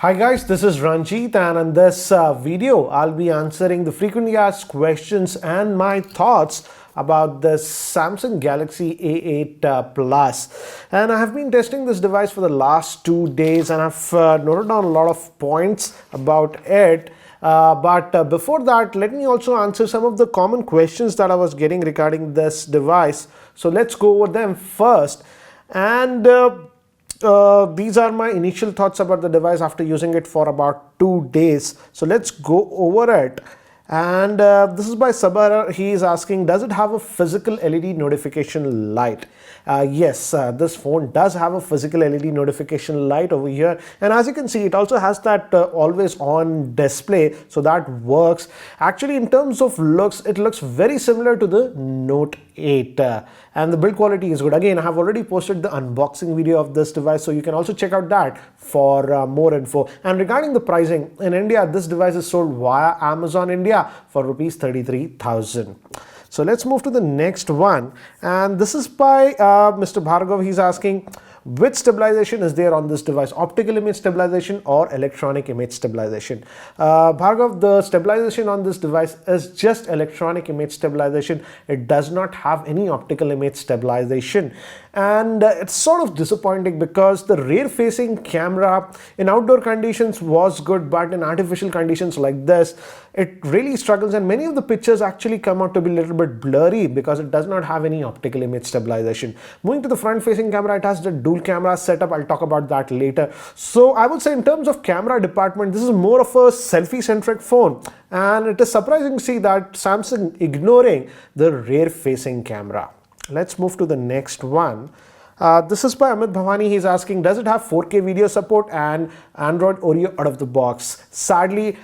Hi guys, this is Ranjit, and in this video I'll be answering the frequently asked questions and my thoughts about the Samsung Galaxy A8 Plus. And I have been testing this device for the last 2 days and I've noted down a lot of points about it. But before that, let me also answer some of the common questions that I was getting regarding this device. So let's go over them first. And these are my initial thoughts about the device after using it for about 2 days. So let's go over it. And this is by Sabar. He is asking, does it have a physical LED notification light? Yes, this phone does have a physical LED notification light over here, and as you can see, it also has that always on display, so that works. Actually, in terms of looks, it looks very similar to the Note 8, and the build quality is good. Again, I have already posted the unboxing video of this device, so you can also check out that for more info. And regarding the pricing, in India, this device is sold via Amazon India for rupees 33,000. So let's move to the next one, and this is by Mr. Bhargav. He's asking, which stabilization is there on this device, optical image stabilization or electronic image stabilization? Bhargav, the stabilization on this device is just electronic image stabilization. It does not have any optical image stabilization, and it's sort of disappointing because the rear facing camera in outdoor conditions was good, but in artificial conditions like this, it really struggles, and many of the pictures actually come out to be a little bit blurry because it does not have any optical image stabilization. Moving to the front facing camera, it has the dual camera setup. I'll talk about that later. So I would say in terms of camera department, this is more of a selfie centric phone, and it is surprising to see that Samsung ignoring the rear facing camera. Let's move to the next one. This is by Amit Bhavani. He's asking, does it have 4K video support and Android Oreo out of the box? Sadly,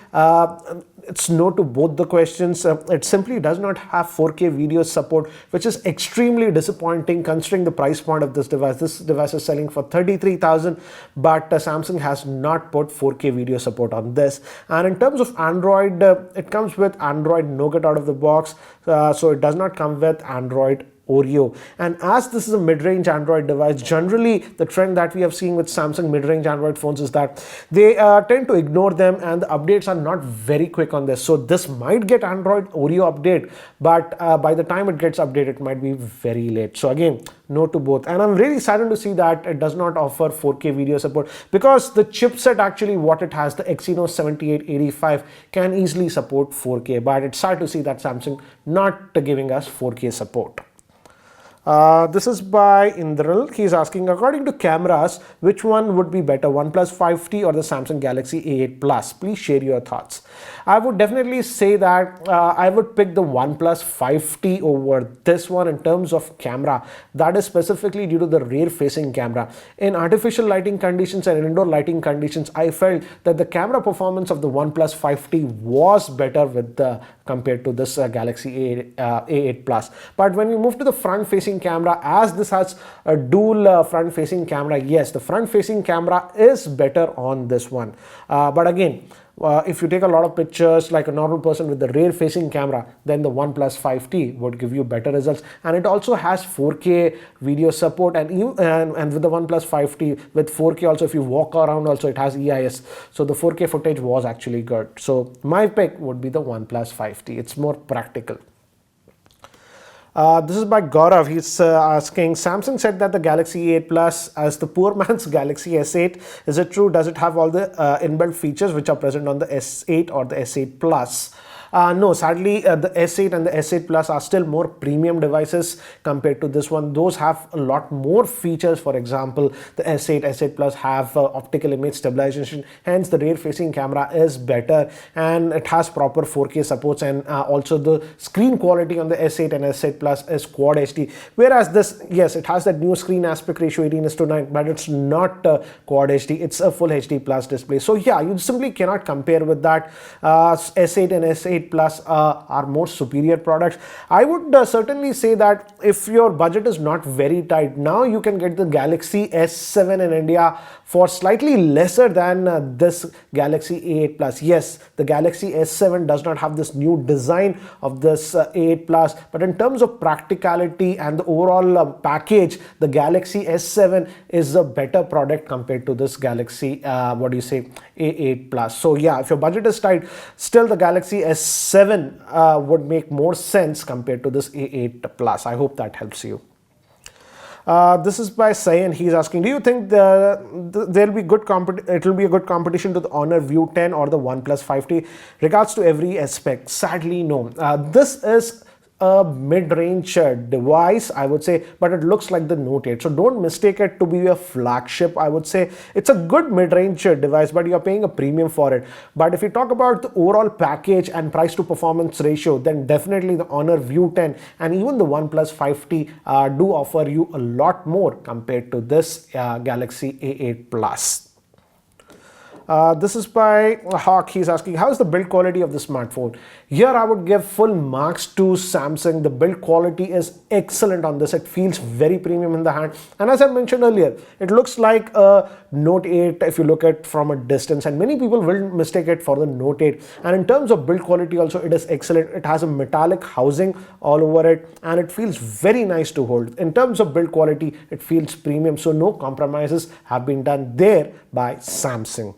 it's no to both the questions. It simply does not have 4K video support, which is extremely disappointing considering the price point of this device. This device is selling for 33,000, but Samsung has not put 4K video support on this. And in terms of Android, it comes with Android Nougat out of the box, so it does not come with Android Oreo. And as this is a mid-range Android device, generally the trend that we have seen with Samsung mid-range Android phones is that they tend to ignore them, and the updates are not very quick on this. So this might get Android Oreo update, but by the time it gets updated, it might be very late. So again, no to both. And I'm really saddened to see that it does not offer 4K video support, because the chipset, actually what it has, the Exynos 7885, can easily support 4K, but it's sad to see that Samsung not giving us 4K support. This is by Indral. He's asking, according to cameras, which one would be better, OnePlus 5T or the Samsung Galaxy A8 Plus? Please share your thoughts. I would definitely say that I would pick the OnePlus 5T over this one in terms of camera. That is specifically due to the rear facing camera. In artificial lighting conditions and indoor lighting conditions, I felt that the camera performance of the OnePlus 5T was better with the compared to this Galaxy A8 Plus. But when we move to the front facing camera, as this has a dual front facing camera, yes, the front facing camera is better on this one. But again, if you take a lot of pictures like a normal person with the rear facing camera, then the OnePlus 5T would give you better results. And it also has 4K video support, and with the OnePlus 5T with 4K also, if you walk around also, it has EIS. So the 4K footage was actually good. So my pick would be the OnePlus 5T. It's more practical. This is by Gaurav. He's asking, Samsung said that the Galaxy A8 Plus as the poor man's Galaxy S8. Is it true? Does it have all the inbuilt features which are present on the S8 or the S8 Plus? No, sadly, the S8 and the S8 Plus are still more premium devices compared to this one. Those have a lot more features. For example, the S8, S8 Plus have optical image stabilization, hence the rear facing camera is better, and it has proper 4K supports, and also the screen quality on the S8 and S8 Plus is Quad HD, whereas this, yes, it has that new screen aspect ratio 18:9, but it's not Quad HD, it's a full HD Plus display. So yeah, you simply cannot compare with that. S8 and S8 8 Plus are more superior products. I would certainly say that if your budget is not very tight, now you can get the Galaxy S7 in India for slightly lesser than this Galaxy A8 Plus. Yes, the Galaxy S7 does not have this new design of this A8 Plus, but in terms of practicality and the overall package, the Galaxy S7 is a better product compared to this Galaxy A8 Plus. So yeah, if your budget is tight, still the Galaxy S7 would make more sense compared to this A8 Plus. I hope that helps you. This is by Sayan. He's asking, do you think there'll be it will be a good competition to the Honor View 10 or the OnePlus 5T? Regards to every aspect, sadly no. This is a mid-range device, I would say, but it looks like the Note 8. So don't mistake it to be a flagship. I would say it's a good mid-range device, but you're paying a premium for it. But if you talk about the overall package and price to performance ratio, then definitely the Honor View 10 and even the OnePlus 5T do offer you a lot more compared to this Galaxy A8 Plus. This is by Hawk. He's asking, how is the build quality of the smartphone? Here I would give full marks to Samsung. The build quality is excellent on this. It feels very premium in the hand. And as I mentioned earlier, it looks like a Note 8 if you look at from a distance. And many people will mistake it for the Note 8. And in terms of build quality also, it is excellent. It has a metallic housing all over it. And it feels very nice to hold. In terms of build quality, it feels premium. So no compromises have been done there by Samsung.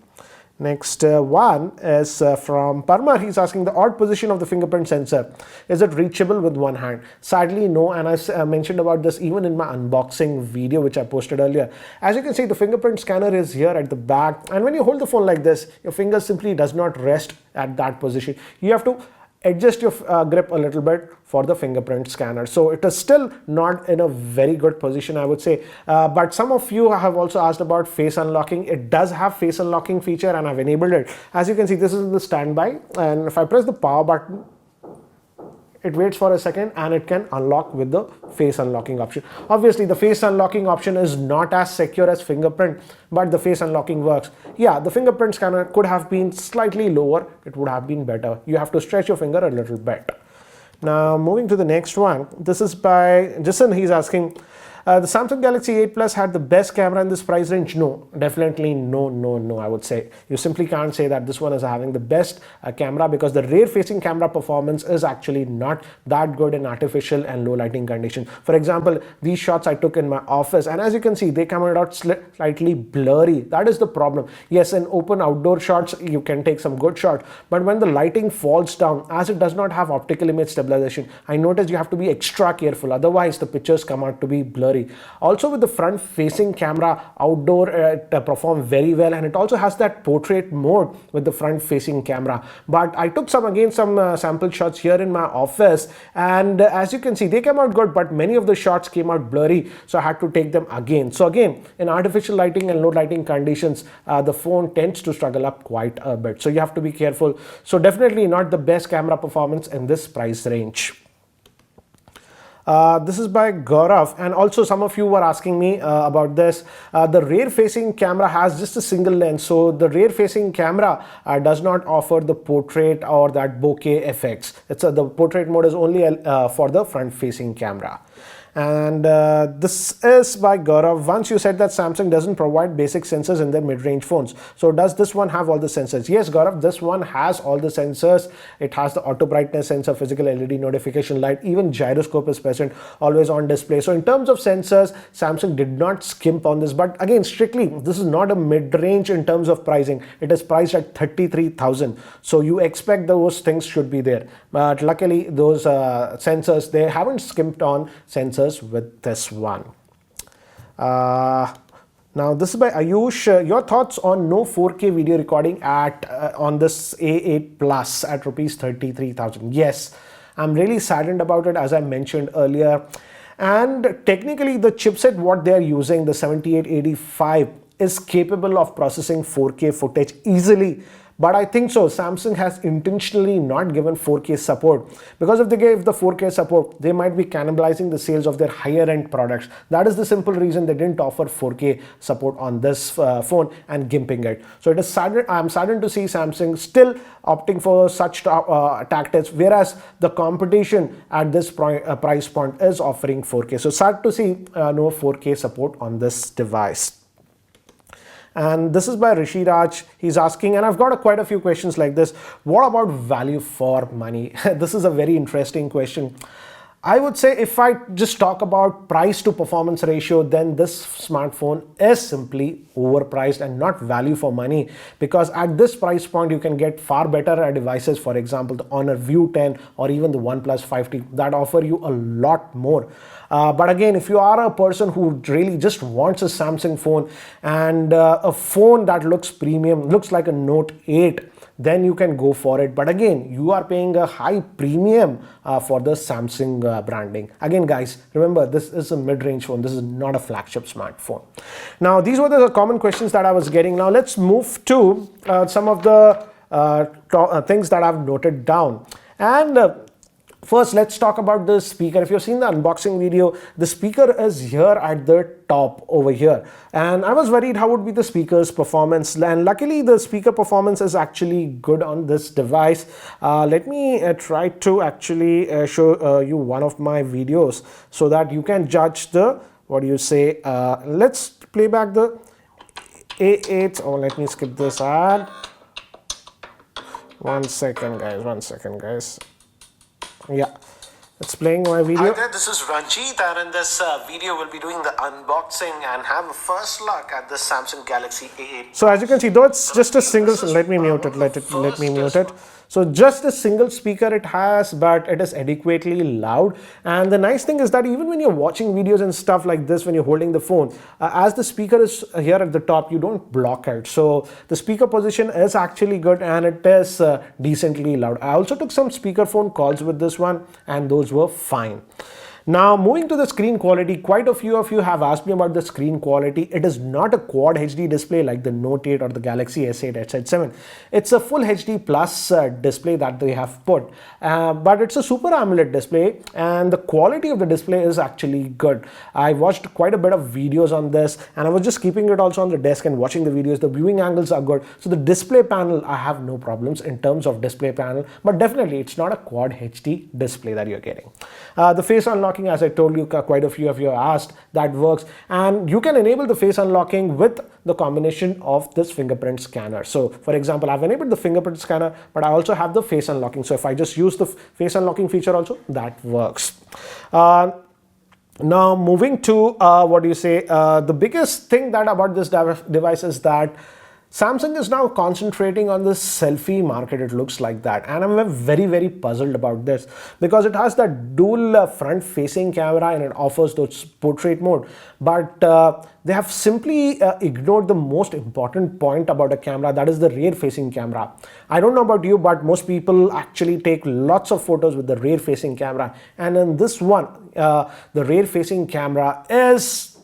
Next one is from Parmar. He's asking the odd position of the fingerprint sensor. Is it reachable with one hand? Sadly, no. And I mentioned about this even in my unboxing video, which I posted earlier. As you can see, the fingerprint scanner is here at the back. And when you hold the phone like this, your finger simply does not rest at that position. You have to adjust your grip a little bit for the fingerprint scanner. So it is still not in a very good position, I would say. But some of you have also asked about face unlocking. It does have face unlocking feature and I've enabled it. As you can see, this is the standby. And if I press the power button, it waits for a second and it can unlock with the face unlocking option. Obviously, the face unlocking option is not as secure as fingerprint, but the face unlocking works. Yeah, the fingerprint scanner could have been slightly lower. It would have been better. You have to stretch your finger a little bit. Now, moving to the next one. This is by Jason. He's asking, the Samsung Galaxy 8 Plus had the best camera in this price range? No, definitely no, I would say. You simply can't say that this one is having the best camera because the rear facing camera performance is actually not that good in artificial and low lighting conditions. For example, these shots I took in my office, and as you can see, they come out slightly blurry. That is the problem. Yes, in open outdoor shots, you can take some good shots, but when the lighting falls down, as it does not have optical image stabilization, I noticed you have to be extra careful. Otherwise, the pictures come out to be blurry. Also with the front facing camera outdoor, it performed very well, and it also has that portrait mode with the front facing camera. But I took some sample shots here in my office, and as you can see, they came out good, but many of the shots came out blurry, so I had to take them again. So again, in artificial lighting and low lighting conditions, the phone tends to struggle up quite a bit, so you have to be careful. So definitely not the best camera performance in this price range. This is by Gaurav, and also some of you were asking me about this. The rear facing camera has just a single lens, so the rear facing camera does not offer the portrait or that bokeh effects. The portrait mode is only for the front facing camera. And this is by Gaurav. Once you said that Samsung doesn't provide basic sensors in their mid-range phones. So does this one have all the sensors? Yes, Gaurav, this one has all the sensors. It has the auto brightness sensor, physical LED notification light, even gyroscope is present, always on display. So in terms of sensors, Samsung did not skimp on this. But again, strictly, this is not a mid-range in terms of pricing. It is priced at 33,000. So you expect those things should be there. But luckily, those sensors, they haven't skimped on sensors with this one. Now this is by Ayush. Your thoughts on no 4K video recording on this A8 Plus at rupees 33,000? Yes, I'm really saddened about it, as I mentioned earlier. And technically the chipset what they're using, the 7885, is capable of processing 4K footage easily. but I think so Samsung has intentionally not given 4K support, because if they gave the 4K support, they might be cannibalizing the sales of their higher end products. That is the simple reason they didn't offer 4K support on this phone and gimping it. So it is saddened, I'm saddened to see Samsung still opting for such tactics, whereas the competition at this price point is offering 4K. So sad to see no 4K support on this device. And this is by Rishiraj. He's asking, and I've got quite a few questions like this. What about value for money? This is a very interesting question. I would say if I just talk about price to performance ratio, then this smartphone is simply overpriced and not value for money, because at this price point you can get far better devices, for example the Honor View 10 or even the OnePlus 5T, that offer you a lot more. But again, if you are a person who really just wants a Samsung phone and a phone that looks premium, looks like a Note 8, then you can go for it. But again, you are paying a high premium for the Samsung branding. Again guys, remember, this is a mid-range phone. This is not a flagship smartphone. Now these were the common questions that I was getting. Now let's move to some of the things that I've noted down. And first, let's talk about the speaker. If you've seen the unboxing video, the speaker is here at the top over here. And I was worried how would be the speaker's performance. And luckily, the speaker performance is actually good on this device. Let me try to actually show you one of my videos so that you can judge the, what do you say, let's play back the A8. Oh, let me skip this ad. 1 second, guys. Yeah, it's playing my video. Hi there, this is Ranjit, and in this video we'll be doing the unboxing and have a first look at the Samsung Galaxy A8. So as you can see, though it's just a single, let me mute it. So just a single speaker it has, but it is adequately loud. And the nice thing is that even when you're watching videos and stuff like this, when you're holding the phone, as the speaker is here at the top, you don't block it. So the speaker position is actually good and it is decently loud. I also took some speakerphone calls with this one and those were fine. Now moving to the screen quality, quite a few of you have asked me about the screen quality. It is not a Quad HD display like the Note 8 or the Galaxy S8, S7. It's a full HD plus display that they have put, but it's a Super AMOLED display and the quality of the display is actually good. I watched quite a bit of videos on this and I was just keeping it also on the desk and watching the videos. The viewing angles are good. So the display panel, I have no problems in terms of display panel, but definitely it's not a Quad HD display that you're getting. The face unlocking, as I told you, quite a few of you asked, that works, and you can enable the face unlocking with the combination of this fingerprint scanner. So for example, I've enabled the fingerprint scanner, but I also have the face unlocking. So if I just use the face unlocking feature also, that works. Now moving to the biggest thing that about this device is that Samsung is now concentrating on the selfie market, it looks like that, and I'm very, very puzzled about this because it has that dual front facing camera and it offers those portrait mode, but they have simply ignored the most important point about a camera, that is the rear facing camera. I don't know about you, but most people actually take lots of photos with the rear facing camera, and in this one the rear facing camera is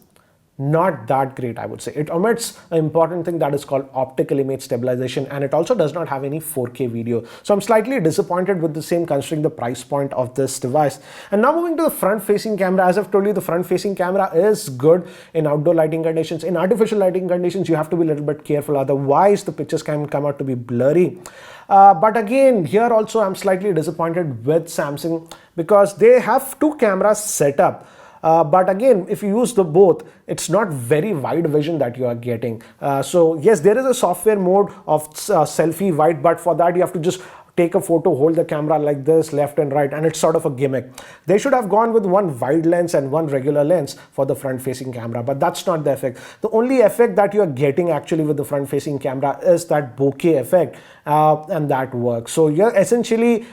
not that great, I would say. It omits an important thing that is called optical image stabilization, and it also does not have any 4K video. So I'm slightly disappointed with the same considering the price point of this device. And now moving to the front facing camera, as I've told you, the front facing camera is good in outdoor lighting conditions. In artificial lighting conditions, you have to be a little bit careful, otherwise the pictures can come out to be blurry. But again, here also I'm slightly disappointed with Samsung because they have two cameras set up. But again, if you use the both, it's not very wide vision that you are getting. So yes, there is a software mode of selfie wide, but for that you have to just take a photo, hold the camera like this left and right, and it's sort of a gimmick. They should have gone with one wide lens and one regular lens for the front facing camera, but that's not the effect. The only effect that you are getting actually with the front facing camera is that bokeh effect, and that works. So you're essentially,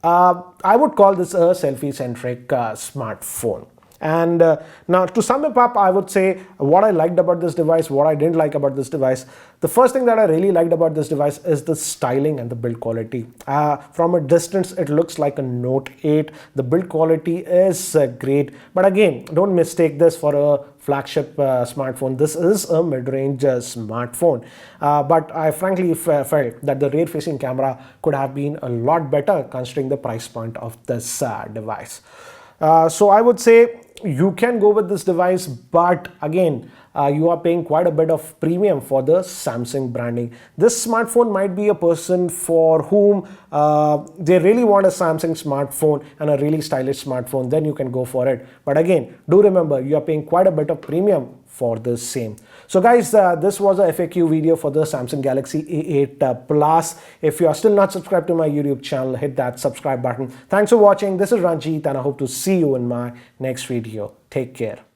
I would call this a selfie centric smartphone. And now to sum it up, I would say what I liked about this device, what I didn't like about this device. The first thing that I really liked about this device is the styling and the build quality. From a distance, it looks like a Note 8. The build quality is great. But again, don't mistake this for a flagship smartphone. This is a mid-range smartphone, but I frankly felt that the rear-facing camera could have been a lot better considering the price point of this device. So I would say you can go with this device, but again, you are paying quite a bit of premium for the Samsung branding. This smartphone might be a person for whom they really want a Samsung smartphone and a really stylish smartphone, then you can go for it. But again, do remember, you are paying quite a bit of premium for the same. So guys, this was a FAQ video for the Samsung Galaxy A8 Plus. If you are still not subscribed to my YouTube channel, hit that subscribe button. Thanks for watching. This is Ranjit and I hope to see you in my next video. Take care.